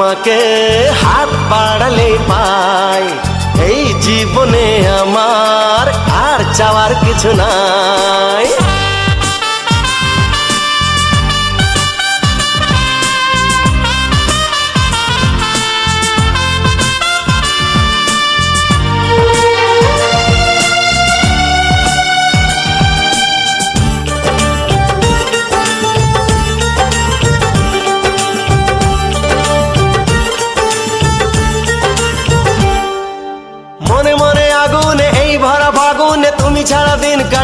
তোমাকে হাত বাড়ালে পাই, এই জীবনে আমার আর চাওয়ার কিছু নাই। মনে মনে আগুনে এই ভরা ফাগুনে তুমি ছাড়া দিন